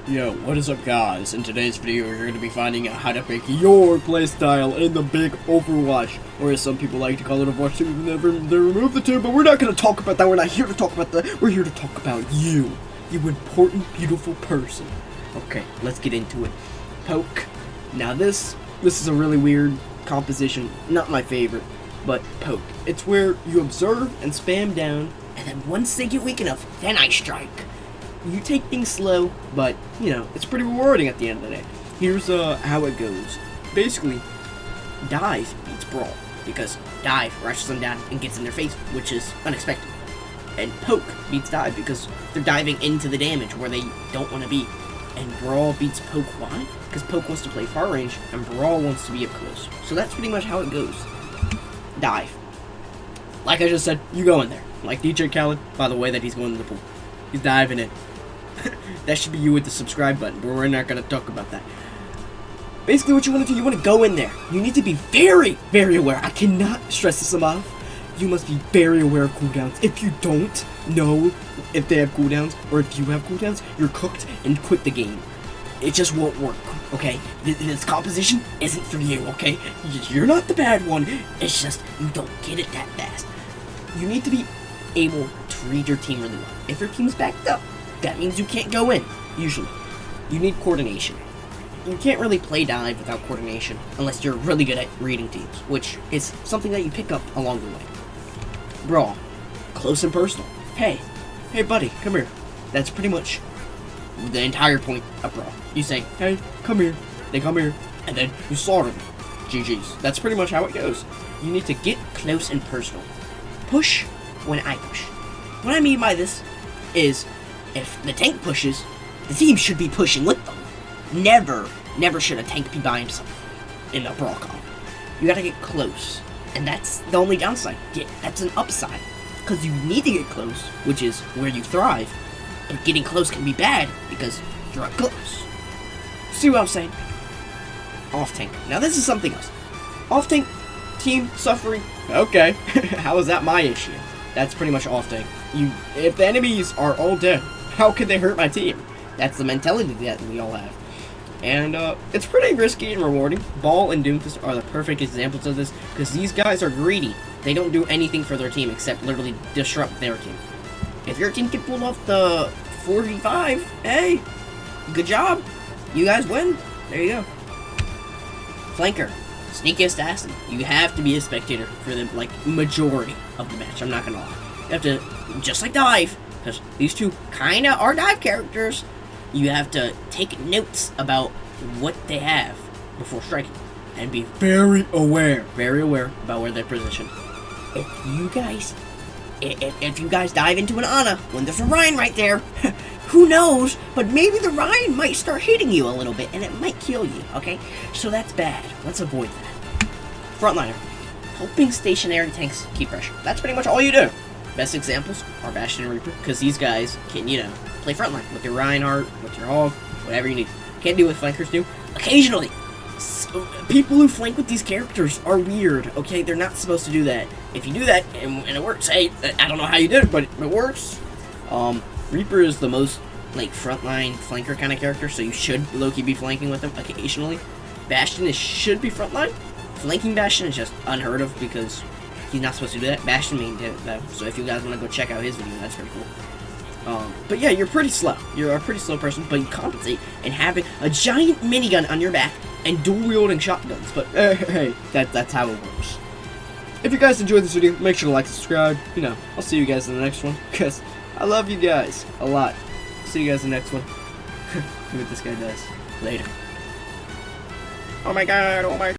Yo, what is up guys? In today's video we're going to be finding out how to pick your playstyle in the big Overwatch, or as some people like to call it Overwatch 2, even though they removed the 2, but we're not going to talk about that. We're not here to talk about that. We're here to talk about you important, beautiful person. Okay, let's get into it. Poke. Now this is a really weird composition, not my favorite, but poke. It's where you observe and spam down, and then once they get weak enough, then I strike. You take things slow, but, you know, it's pretty rewarding at the end of the day. Here's how it goes. Basically, dive beats brawl, because dive rushes them down and gets in their face, which is unexpected. And poke beats dive, because they're diving into the damage where they don't want to be. And brawl beats poke. Why? Because poke wants to play far range, and brawl wants to be up close. So that's pretty much how it goes. Dive. Like I just said, you go in there. Like DJ Khaled, by the way that he's going to the pool. He's diving in. That should be you with the subscribe button, but we're not going to talk about that. Basically what you want to do, you want to go in there. You need to be very, very aware. I cannot stress this enough. You must be very aware of cooldowns. If you don't know if they have cooldowns, or if you have cooldowns, you're cooked and quit the game. It just won't work, okay? This composition isn't for you, okay? You're not the bad one. It's just you don't get it that fast. You need to be able to read your team really well. If your team's backed up, that means you can't go in, usually. You need coordination. You can't really play dive without coordination unless you're really good at reading teams, which is something that you pick up along the way. Brawl. Close and personal. Hey buddy, come here. That's pretty much the entire point of brawl. You say, hey, come here. They come here, and then you slaughter them. GG's. That's pretty much how it goes. You need to get close and personal. Push when I push. What I mean by this is, if the tank pushes, the team should be pushing with them. Never should a tank be by himself in a brawl comp. You gotta get close, and that's the only downside. That's an upside, because you need to get close, which is where you thrive, but getting close can be bad, because you're up close. See what I'm saying? Off tank. Now this is something else. Off tank, team suffering. Okay, how is that my issue? That's pretty much off tank. If the enemies are all dead, how could they hurt my team? That's the mentality that we all have. And it's pretty risky and rewarding. Ball and Doomfist are the perfect examples of this, because these guys are greedy. They don't do anything for their team except literally disrupt their team. If your team can pull off the 4v5, hey, good job. You guys win. There you go. Flanker. Sneakiest assassin. You have to be a spectator for the majority of the match. I'm not gonna lie. You have to, just like dive, because these two kinda are dive characters. You have to take notes about what they have before striking, and be very aware about where they're positioned. If you guys dive into an Ana when there's a Ryan right there, who knows? But maybe the Ryan might start hitting you a little bit, and it might kill you. Okay, so that's bad. Let's avoid that. Frontliner, helping stationary tanks keep pressure. That's pretty much all you do. Best examples are Bastion and Reaper, because these guys can, play frontline with your Reinhardt, with your Hog, whatever you need. Can't do what flankers do. Occasionally, people who flank with these characters are weird, okay? They're not supposed to do that. If you do that, and it works, hey, I don't know how you did it, but it works. Reaper is the most, frontline flanker kind of character, so you should low-key be flanking with him occasionally. Bastion should be frontline. Flanking Bastion is just unheard of, because he's not supposed to do that. Bastion main did it, though, so if you guys want to go check out his video, that's pretty cool. But yeah, you're pretty slow. You're a pretty slow person, but you compensate in having a giant minigun on your back and dual-wielding shotguns. But hey, that's how it works. If you guys enjoyed this video, make sure to like and subscribe. I'll see you guys in the next one, because I love you guys a lot. See you guys in the next one. Look what this guy does. Later. Oh my god, oh my